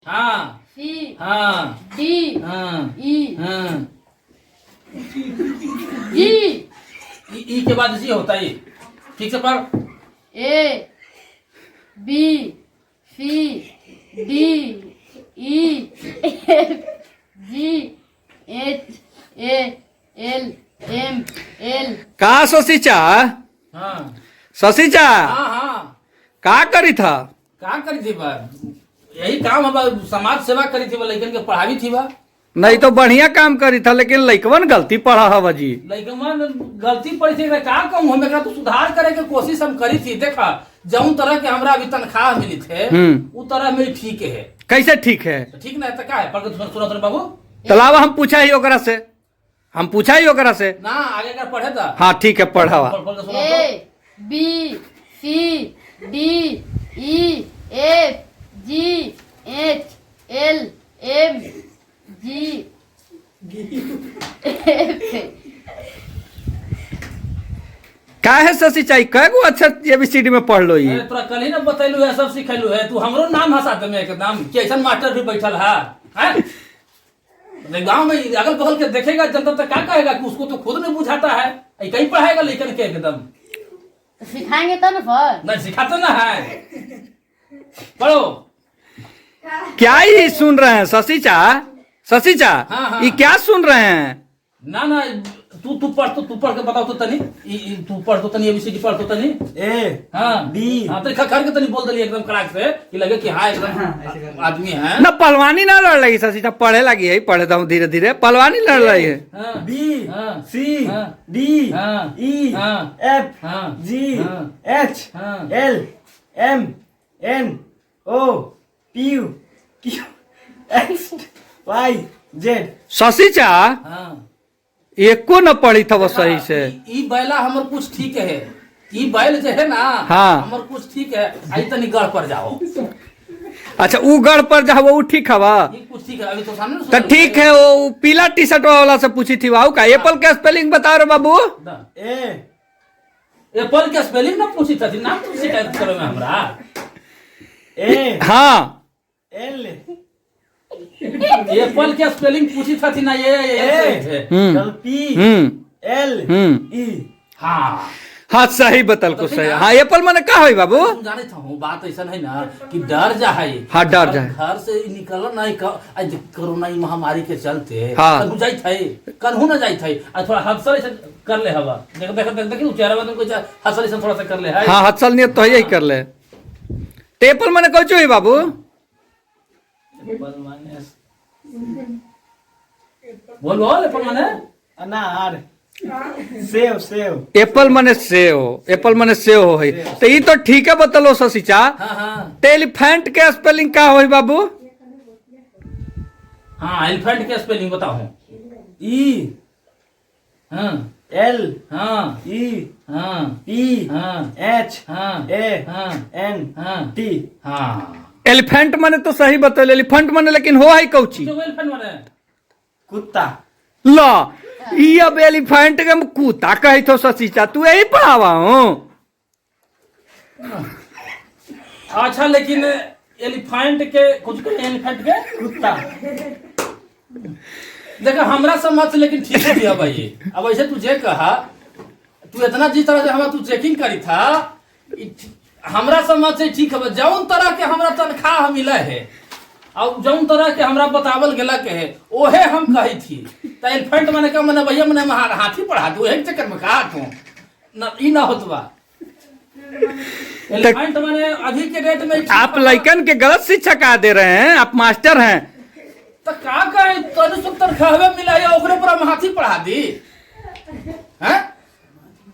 हाँ सी हाँ डी हाँ ई हाँ जी ई के बाद जी होता है। ठीक से पढ़। A B C D E F G H A L M L का शशिचा हाँ शशिचा हाँ हाँ का करी था? का करी थी बा? यही काम हम समाज सेवा करी थी बा, लइकन के पढ़ावी थी बा। नहीं तो बढ़िया काम करी था, लेकिन लइकवन गलती पढ़ा हवा जी। लइकन गलती पड़ी थी, का कहूँ हम एकरा तो सुधार करे के कोशिश हम करी थी। देखा जौन तरह के हमरा अभी तनख्वाह मिली थे उ तरह मेरी ठीक है। कैसे ठीक है? तो ठीक ना है तो का है? पढ़ के सुना बाबू तलावा हम पूछा ही ओकरा से, हम पूछा ही ओकरा से। ना आगे का पढ़े था। हाँ ठीक है पढ़ावा। पढ़ के सुना A B C D E F G H L M G का है शशिचा कै गो अक्षर एबीसीडी में पढ़ लो ये? अरे तोरा कल ही ना बतैलू है, सब सिखैलू है। तू हमरो नाम हंसा दे में एकदम कि ऐसा मास्टर भी बैठल है, हैं? गांव में अगल बगल के देखेगा जनता तो क्या कहेगा कि उसको तो खुद नहीं बुझाता है, कहीं पढ़ाएगा लेकिन के एकदम सिखाएंगे तो ना फिर नहीं सिखाते ना है। पढ़ो। क्या ही सुन रहे हैं शशिचा? शशिचा हाँ, हाँ। ये क्या सुन रहे हैं? ना ना तू पढ़ के बताओ तो तनी तू पढ़ तो तनी एबीसीडी पढ़ तो तनी। ए हाँ बी हाँ तो खर के तनी बोल दिली एकदम कड़ाक से कि लगे कि हाँ एकदम आदमी है। ना पहलवानी ना लड़ रही शशिचा, पढ़े लगी है, पढ़ता हूँ धीरे धीरे। पहलवानी लड़ रही है। हाँ, बी हाँ, सी हाँ, डी हाँ, ई हाँ, एफ हाँ, जी हाँ, एच हाँ। L M N O P Q X Y Z. शशिचा हाँ। एको न पढ़ी था वो सही से। ई बैला हमर कुछ ठीक है, ई बैल जो है ना हाँ। हमर कुछ ठीक है। आई तनी गढ़ पर जाओ। अच्छा उ गढ़ पर जा वो ठीक हवा? ये कुछ ठीक है अभी तो सामने तो ठीक है, वो पीला टी शर्ट वाला से पूछी थी वाऊ का एप्पल का स्पेलिंग बताओ रे बाबू। ए एप्पल के स्पेलिंग ना पूछी थी, नाम तो शिकायत करो में हमरा। ए हाँ एल एप्पल के स्पेलिंग पूछी थी ना ये डबल पी एल ई। हाँ हाँ सही बतल को सही। हाँ एप्पल माने का है बाबू? तुम जाने था हूँ बात ऐसा है ना कि डर जा है। हाँ, डर जा है। घर से निकल नहीं आज कोरोना महामारी के चलते हाँ। कन्हू जाई थे, कन्हू ना जाई थे। आज थोड़ा हफ्सर ऐसे कर ले हवा देख देख देख देखी चेहरा में तुमको हफ्सर ऐसे थोड़ा सा कर ले है। हाँ हत्सल नियत तो यही कर ले। तो एप्पल माने कौन है बाबू? बोल बोल एप्पल माने अनार सेव सेव। एप्पल माने सेव, एप्पल माने सेव हो है। तो ये तो ठीक है बतलो शशिचा। हाँ हाँ तो एलिफेंट के स्पेलिंग का हो बाबू? हाँ एलिफेंट के स्पेलिंग बताओ। ई हाँ एल हाँ ई हाँ पी हाँ एच हाँ ए हाँ एन हाँ टी। हाँ एलिफेंट माने तो सही बतल, एलिफेंट माने लेकिन हो है कौची? जो एलिफेंट माने कुत्ता। ला ये अब एलिफेंट के कुत्ता कही तो शशिचा, तू यही पढ़ावा हूँ। अच्छा लेकिन एलिफेंट के कुछ कहे एलिफेंट के कुत्ता। देखा हमरा समझ से लेकिन ठीक है भैया भाई। अब ऐसे तुझे कहा तू इतना जिस तरह से हमारा तू चेकिंग करी था हमरा समझ से ठीक है। जौन तरह के हमरा तनख्वाह मिला है और जौन तरह के हमरा बतावल गेला के है ओहे हम कही थी। तो एलिफेंट मैंने कहा मैंने भैया मैंने हाथी पढ़ा दू एक चक्कर में कहा तू ना ई ना होत बा। एलिफेंट मैंने अभी के डेट में आप लड़कन के गलत शिक्षा का दे रहे हैं, आप मास्टर हैं। तो का कहे तोने सब तनख्वाह मिला है ओकरे पर हम हाथी पढ़ा दी हैं?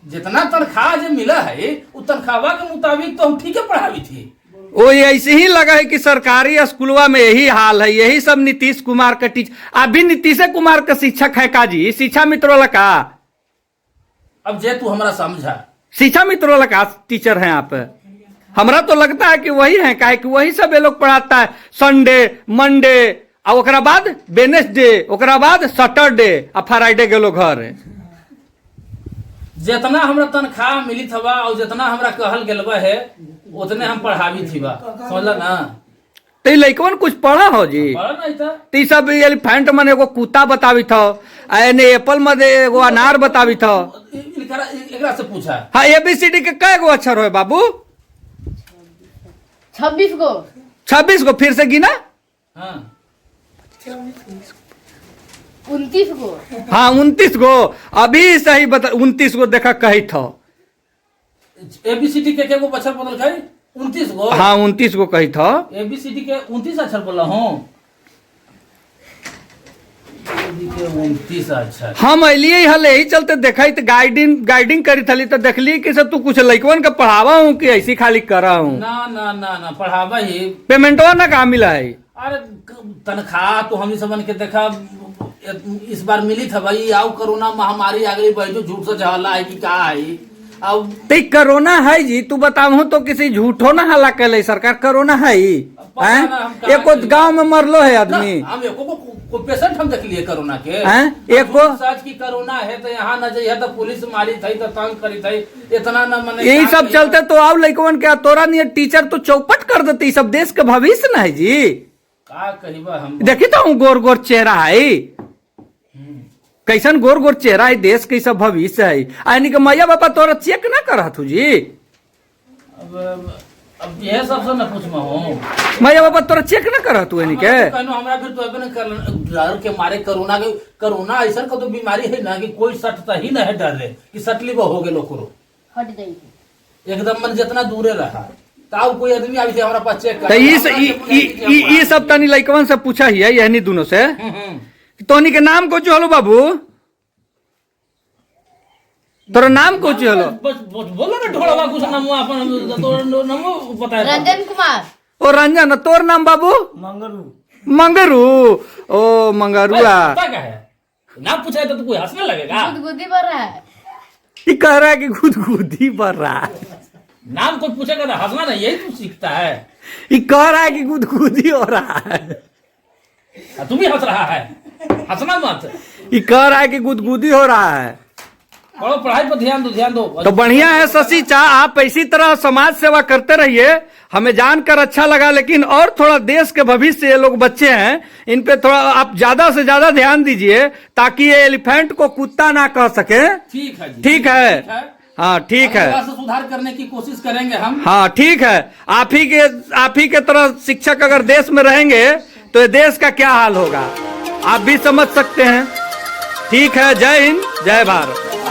जितना तनख्वाह जो मिला है उस तनख्वाह के मुताबिक तो हम ठीक है पढ़ावी थी। वो ऐसे ही लगा है कि सरकारी स्कूलवा में यही हाल है, यही सब नीतीश कुमार का अभी नीतीश कुमार का शिक्षक है काजी, शिक्षा मित्र वाला का। अब जे तू हमरा समझा शिक्षा मित्र वाला का टीचर हैं आप? हमरा तो लगता है कि वही है, काहे कि वही सब ये लोग पढ़ाता है। संडे मंडे और ओकरा बाद वेडनेसडे, ओकरा बाद सैटरडे और फ्राइडे गेलो घर। जितना हमरा तनख्वाह मिली थवा और जितना हमरा कहल गेलवा है उतने हम पढ़ावी थी बा, समझला ना? तो ये लइकवन कुछ पढ़ा हो जी? पढ़ा नहीं था। तो ये सब एलिफेंट मन एगो कुत्ता बतावी था, एने एप्पल में एगो अनार बतावी था। एकरा से पूछा। हाँ, ABCD के कै गो अक्षर हो बाबू? 26 गो। 26 गो, फिर से गिना। हाँ 29 गो। हाँ 29 गो, अभी सही बता। 29 गो देखा कही था। ABCD के गो अक्षर बोल खाई? 29 गो। हाँ 29 गो कही था। ABCD के 29 अक्षर बोला हूँ। 29 अक्षर। हम अलिए हले ही चलते देखा तो गाइडिंग करी थली तो देखली कि सब तू कुछ लइकवन के पढ़ावा हूँ कि ऐसी खाली करा हूँ? ना ना ना ना पढ़ावा ही। पेमेंटवा ना कहाँ मिला है? अरे तनख्वाह तो हम समझ के देखा इस बार मिली था भाई। आओ कोरोना महामारी आ गई भाई, जो झूठ से जहला है कि क्या है। अब ते कोरोना है जी, तू बताऊ तो किसी झूठो ना हल्ला कैले सरकार। कोरोना है पता ना हम कहाँ एको के- गांव में मरलो है ना, आदमी। हम को पेशेंट हम देख लिए कोरोना के। एको सच की कोरोना है तो यहाँ न जाइए तो पुलिस मारी थी तो तंग करी थी इतना न मने। यही सब चलते तो आओ लइकवन के तोरा नहीं टीचर तो चौपट कर देते। सब देश के भविष्य ना है जी। का कहिबा हम। देखी तो गोर गोर चेहरा है, कैसन गोर गोर चेहरा है, देश के सब भविष्य है। यानी कि मैया बापा तोरा चेक ना करा तू जी? अब यह सबसे न पूछ में हूँ। मैया बापा तोरा चेक ना करा तू? यानी के हमरा फिर तो अबे न कर डर के मारे कोरोना ऐसा का तो बीमारी है ना कि कोई सटता ही ना है डर रे कि सटली वो हो गए लोग हट जाई। एकदम मन जितना दूरे रहा ताऊ कोई आदमी आवी थे हमारा पास चेक तो ये सब तनी लइकवन से पूछा ही है यही दोनों से। तोनी के नाम कोची हलो बाबू? तोरा नाम कोची हलो? बोलो ना ढोलवा कुछ नाम अपन तो नाम पता है। रंजन कुमार। ओ रंजन, तोर नाम बाबू? मंगरू। मंगरू। ओ मंगरुआ। पता क्या है नाम पूछा है तो कोई हंसने लगेगा। गुदगुदी भर रहा है। ये कह रहा है कि गुदगुदी बढ़ रहा है। नाम कोई पूछेगा ना हंसना ना, यही तू सीखता है। ये कह रहा है कि गुदगुदी हो रहा है। तू भी हंस रहा है, हंसना मत। ये कह रहा है कि गुदगुदी हो रहा है। पढ़ो, पढ़ाई पर ध्यान दो। तो बढ़िया है शशि चा, आप इसी तरह समाज सेवा करते रहिए। हमें जानकर अच्छा लगा, लेकिन और थोड़ा देश के भविष्य ये लोग बच्चे हैं, इन पे थोड़ा आप ज्यादा से ज्यादा ध्यान दीजिए ताकि ये एलिफेंट को कुत्ता ना कह सके। ठीक है जी। ठीक है। हाँ ठीक है। थोड़ा सा सुधार करने की कोशिश करेंगे हम। हाँ ठीक है। आप ही के तरह शिक्षक अगर देश में रहेंगे तो ये देश का क्या हाल होगा आप भी समझ सकते हैं। ठीक है, जय हिंद, जय भारत।